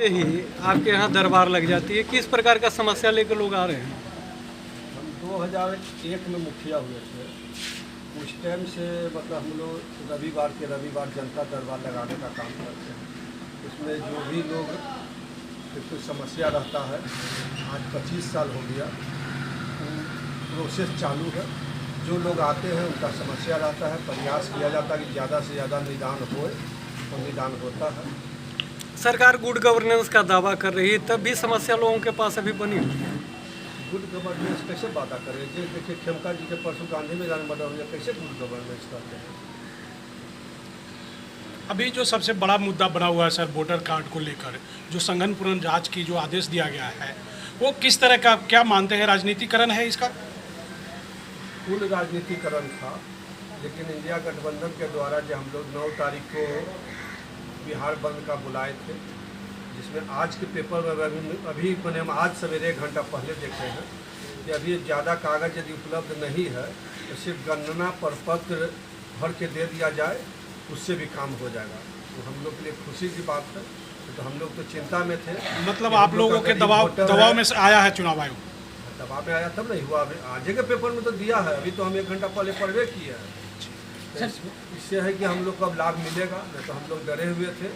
ही आपके यहाँ दरबार लग जाती है, किस प्रकार का समस्या लेकर लोग आ रहे हैं? हम 2001 में मुखिया हुए थे। उस टाइम से मतलब हम लोग रविवार जनता दरबार लगाने का काम करते हैं। उसमें जो भी लोग कोई समस्या रहता है, आज 25 साल हो गया, प्रोसेस चालू है। जो लोग आते हैं उनका समस्या रहता है, प्रयास किया जाता है कि ज़्यादा से ज़्यादा निदान होए और निदान होता है। सरकार गुड गवर्नेंस का दावा कर रही है, तब भी समस्या लोगों के पास अभी बनी हुई है। गुड गवर्नेंस कैसे वादा करें? जो देखिए खेमका जी के परसों गांधी मैदान में मर्डर हुआ, कैसे गुड गवर्नेंस करते हैं? अभी जो सबसे बड़ा मुद्दा बना हुआ है सर, वोटर कार्ड को लेकर जो संघन पूर्ण जांच की जो आदेश दिया गया है, वो किस तरह का, क्या मानते हैं, राजनीतिकरण है इसका? पूर्ण राजनीतिकरण था, लेकिन इंडिया गठबंधन के द्वारा जो हम लोग 9 तारीख को बिहार बंद का बुलाए थे, जिसमें आज के पेपर में अभी मैंने हम आज सवेरे 1 घंटा पहले देखे हैं कि अभी ज़्यादा कागज़ यदि उपलब्ध नहीं है तो सिर्फ गणना प्रपत्र भर के दे दिया जाए, उससे भी काम हो जाएगा। तो हम लोग के लिए खुशी की बात है। तो हम लोग तो चिंता में थे। मतलब आप लोगों के दबाव में आया है चुनाव आयोग? दबाव में आया तब नहीं हुआ। अभी आज के पेपर में तो दिया है, अभी तो हम 1 घंटा पहले पढ़वे किए हैं। इससे है कि हम लोग को अब लाभ मिलेगा, नहीं तो हम लोग डरे हुए थे।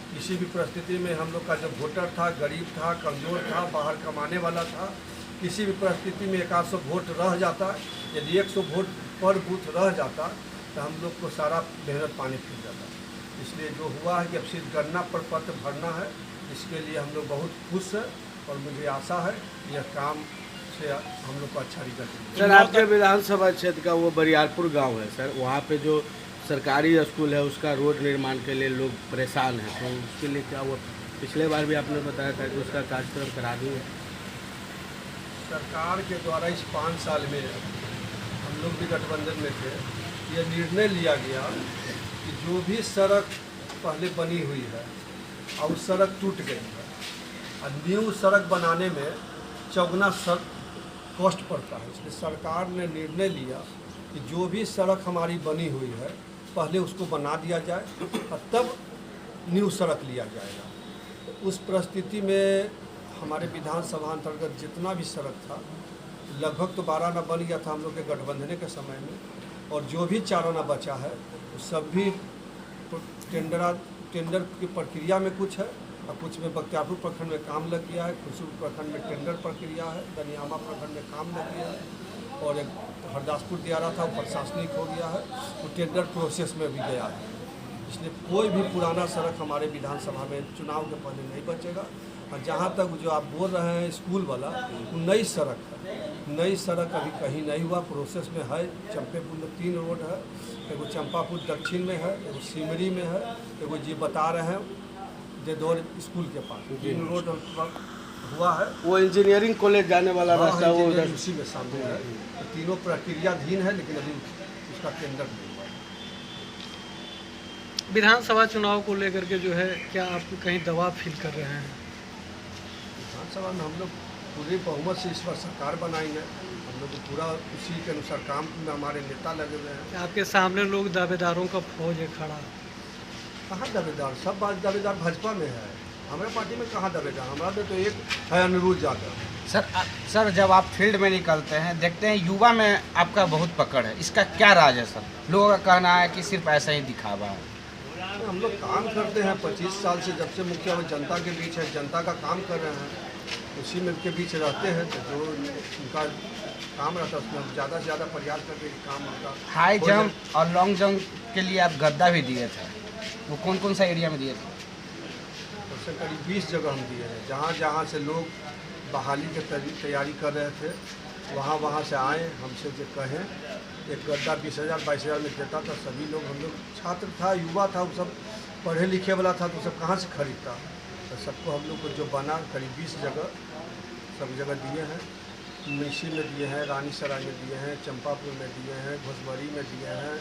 किसी भी परिस्थिति में हम लोग का जो वोटर था, गरीब था, कमज़ोर था, बाहर कमाने वाला था, किसी भी परिस्थिति में 100 वोट रह जाता, यदि 100 वोट पर बूथ रह जाता तो हम लोग को सारा मेहनत पानी फिर जाता। इसलिए जो हुआ है कि अब सिर्फ गणना पर पत्र भरना है, इसके लिए हम लोग बहुत खुश हैं और मुझे आशा है यह काम से हम लोग को अच्छा रिजल्ट मिलेगा। सर, आपके विधानसभा क्षेत्र का वो बरियारपुर गांव है सर, वहाँ पे जो सरकारी स्कूल है उसका रोड निर्माण के लिए लोग परेशान हैं, तो उसके लिए क्या वो पिछले बार भी आपने बताया था कि उसका कार्यक्रम करा दिए? सरकार के द्वारा इस 5 साल में हम लोग भी गठबंधन में थे, यह निर्णय लिया गया कि जो भी सड़क पहले बनी हुई है और उस सड़क टूट गई है और न्यू सड़क बनाने में चौगुना कॉस्ट पड़ता है। इसलिए सरकार ने निर्णय लिया कि जो भी सड़क हमारी बनी हुई है पहले उसको बना दिया जाए और तब न्यू सड़क लिया जाएगा। तो उस परिस्थिति में हमारे विधानसभा अंतर्गत जितना भी सड़क था लगभग तो 12 आना बन गया था हम लोग के गठबंधन के समय में, और जो भी 4 आना बचा है वो सब भी टेंडर की प्रक्रिया में कुछ है और कुछ में बख्तियारपुर प्रखंड में काम लग गया है, खुशबू प्रखंड में टेंडर प्रक्रिया है, दनियामा प्रखंड में काम लग गया है और एक हरदासपुर दियारा था वो प्रशासनिक हो गया है, वो टेंडर प्रोसेस में भी गया है। इसलिए कोई भी पुराना सड़क हमारे विधानसभा में चुनाव के पहले नहीं बचेगा। और जहाँ तक जो आप बोल रहे हैं स्कूल वाला, वो नई सड़क है। नई सड़क अभी कहीं नहीं हुआ, प्रोसेस में है। चंपेपुर में 3 रोड है, एगो चंपापुर दक्षिण में है, एगो सिमरी में है, एगो जी बता रहे हैं देदौर स्कूल के पास 3 रोड हुआ है। वो इंजीनियरिंग कॉलेज जाने वाला रास्ता वो उसी में शामिल है। तो तीनों प्रक्रियाधीन है, लेकिन अभी उसका टेंडर नहीं हुआ है। विधानसभा चुनाव को लेकर के जो है, क्या आप कहीं दबाव फील कर रहे हैं? विधानसभा में हम लोग पूरे बहुमत से इस बार सरकार बनाएंगे। हम लोग पूरा उसी के अनुसार काम में हमारे नेता लगे हुए हैं। आपके सामने लोग दावेदारों का फौज है खड़ा। कहाँ दावेदार? सब बात दावेदार भाजपा में है, हमारे पार्टी में कहाँ दावेदार? हमारा तो एक है अनिरुद्ध यादव। सर जब आप फील्ड में निकलते हैं, देखते हैं युवा में आपका बहुत पकड़ है, इसका क्या राज है सर? लोगों का कहना है कि सिर्फ ऐसा ही दिखावा है। हम लोग काम करते हैं 25 साल से, जब से मुखिया जनता के बीच है, जनता का काम कर रहे हैं, उसी में के बीच रहते हैं। तो जो उनका काम रहता है उसमें ज़्यादा से ज़्यादा प्रयास करके काम होता। हाई जंप और लॉन्ग जंप के लिए आप गद्दा भी दिए थे, वो कौन कौन सा एरिया में दिए थे? उससे करीब 20 जगह हम दिए हैं। जहाँ जहाँ से लोग बहाली की तैयारी कर रहे थे, वहाँ से आए, हमसे जो कहें एक गद्दा 20,000 22,000 में देता था। सभी लोग, हम लोग छात्र था, युवा था, वो सब पढ़े लिखे वाला था, तो सब कहाँ से खरीदता? तो सबको हम लोग को जो बना करीब 20 जगह सब जगह दिए हैं। मिशी में दिए हैं, रानीसराय में दिए हैं, चंपापुर में दिए हैं, घोसबरी में दिए हैं,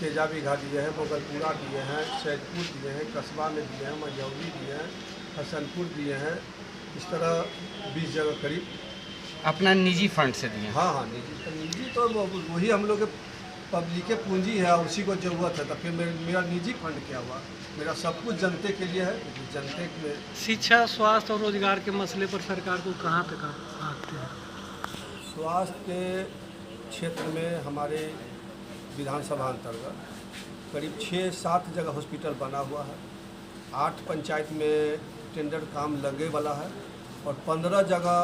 तेजा बीघा दिए हैं, मोगलपुरा दिए हैं, सैदपुर दिए हैं, कस्बा में दिए हैं, मझौली दिए हैं, हसनपुर दिए हैं। इस तरह 20 जगह करीब अपना निजी फंड से दिए? हाँ, निजी तो वही हम लोग के पब्लिक के पूंजी है, उसी को ज़रूरत है, तो फिर मेरा निजी फंड क्या हुआ? मेरा सब कुछ जनते के लिए है, जनते में। शिक्षा, स्वास्थ्य और रोजगार के मसले पर सरकार को कहाँ तक आप आते हैं? स्वास्थ्य के क्षेत्र में हमारे विधानसभा अंतर्गत करीब 6-7 जगह हॉस्पिटल बना हुआ है, 8 पंचायत में टेंडर काम लगे वाला है और 15 जगह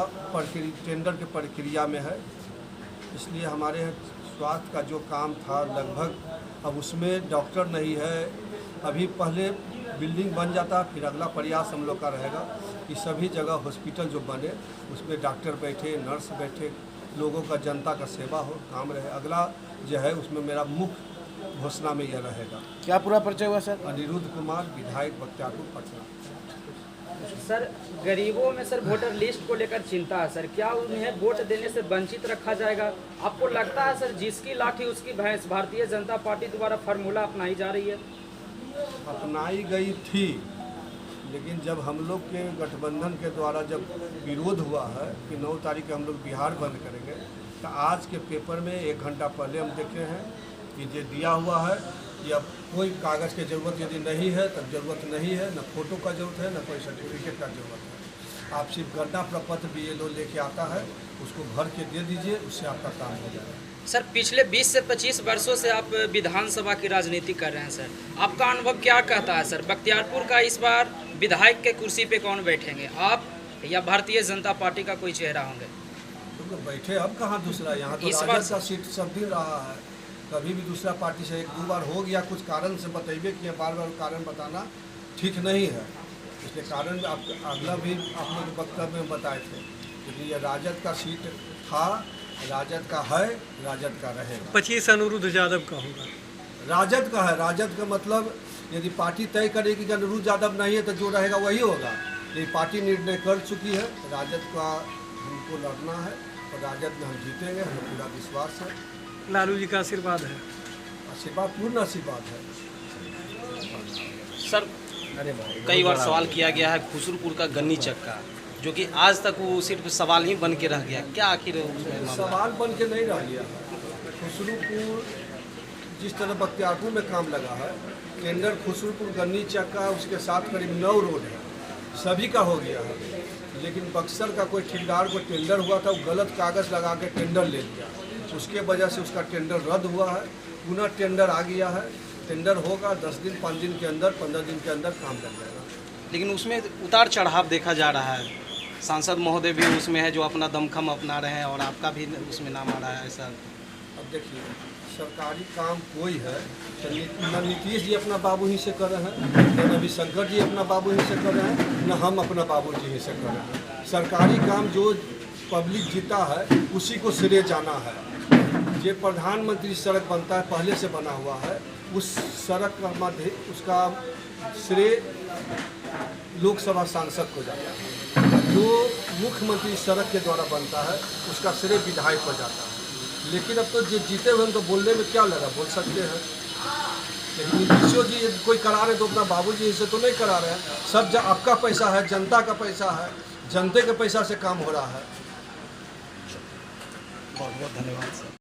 टेंडर के प्रक्रिया में है। इसलिए हमारे स्वास्थ्य का जो काम था लगभग, अब उसमें डॉक्टर नहीं है। अभी पहले बिल्डिंग बन जाता, फिर अगला प्रयास हम लोग का रहेगा कि सभी जगह हॉस्पिटल जो बने उसमें डॉक्टर बैठे, नर्स बैठे, लोगों का, जनता का सेवा हो, काम रहे। अगला जो है उसमें मेरा मुख्य घोषणा में यह रहेगा। क्या पूरा परिचय हुआ सर? अनिरुद्ध कुमार, विधायक बख्तियारपुर, पटना। सर, गरीबों में सर वोटर लिस्ट को लेकर चिंता है सर, क्या उन्हें वोट देने से वंचित रखा जाएगा? आपको लगता है सर जिसकी लाठी उसकी भैंस भारतीय जनता पार्टी द्वारा फार्मूला अपनाई जा रही है? अपनाई गई थी, लेकिन जब हम लोग के गठबंधन के द्वारा जब विरोध हुआ है कि 9 तारीख को हम लोग बिहार बंद करेंगे, तो आज के पेपर में 1 घंटा पहले हम देखे हैं कि ये दिया हुआ है कि अब कोई कागज़ की ज़रूरत यदि नहीं है तब ज़रूरत नहीं है, न फोटो का ज़रूरत है, न कोई सर्टिफिकेट का ज़रूरत है। आप सिर्फ गणना प्रपत्र BLO लेके आता है, उसको भर के दे दीजिए, उससे आपका काम हो जाएगा। सर, पिछले 20 से 25 वर्षों से आप विधानसभा की राजनीति कर रहे हैं सर, आपका अनुभव क्या कहता है सर? बख्तियारपुर का इस बार विधायक के कुर्सी पे कौन बैठेंगे, आप या भारतीय जनता पार्टी का कोई चेहरा होंगे? तो बैठे अब कहाँ दूसरा, यहाँ तो इस बार राजद का सीट सब दिन रहा है। कभी भी दूसरा पार्टी से 1-2 बार हो गया, कुछ कारण से बताइए कि बार बार कारण बताना ठीक नहीं है। इसलिए कारण आप अगला भी आप लोग वक्तव्य में बताए थे, क्योंकि ये राजद का सीट था, राजद का है, राजद का रहेगा। 25 अनिरुद्ध यादव का होगा। राजद का है, राजद का मतलब यदि पार्टी तय करेगी कि अनिरुद्ध यादव नहीं है तो जो रहेगा वही होगा। ये पार्टी निर्णय कर चुकी है, राजद का हमको लड़ना है और राजद में हम जीतेंगे, हमें पूरा विश्वास है। लालू जी का आशीर्वाद है? आशीर्वाद, पूर्ण आशीर्वाद है। सर, कई बार सवाल किया गया है खुसरूपुर का गन्नी चक्का, जो कि आज तक वो सिर्फ सवाल ही बन के रह गया, क्या आखिर उसमें मामला? सवाल बन के नहीं रह गया। खुसरूपुर जिस तरह बख्तियारपुर में काम लगा है, टेंडर खुसरूपुर गन्नी चक्का, उसके साथ करीब 9 रोड है, सभी का हो गया है। लेकिन बक्सर का कोई ठेकेदार को टेंडर हुआ था, वो गलत कागज़ लगा के टेंडर ले लिया, उसके वजह से उसका टेंडर रद्द हुआ है। पुनः टेंडर आ गया है, टेंडर होगा 10 दिन, 5 दिन के अंदर, 15 दिन के अंदर काम कर जाएगा। लेकिन उसमें उतार चढ़ाव देखा जा रहा है, सांसद महोदय भी उसमें है जो अपना दमखम अपना रहे हैं और आपका भी उसमें नाम आ रहा है ऐसा। अब देखिए, सरकारी काम कोई है तो न नीतीश जी अपना बाबू ही से कर रहे हैं, न रविशंकर जी अपना बाबू ही से कर रहे हैं, न हम अपना बाबू जी ही से कर रहे हैं। सरकारी काम जो पब्लिक जीता है उसी को श्रेय जाना है। ये प्रधानमंत्री सड़क बनता है, पहले से बना हुआ है, उस सड़क का मध्य उसका श्रेय लोकसभा सांसद को जाता है। जो मुख्यमंत्री सड़क के द्वारा बनता है उसका श्रेय विधायक को जाता है। लेकिन अब तो जो जीते हुए तो बोलने में क्या लगा, बोल सकते हैं। लेकिन नीतीश जी कोई करा रहे तो अपना बाबूजी से तो नहीं करा रहे हैं। सब आपका पैसा है, जनता का पैसा है, जनते के पैसा से काम हो रहा है। बहुत बहुत धन्यवाद सर।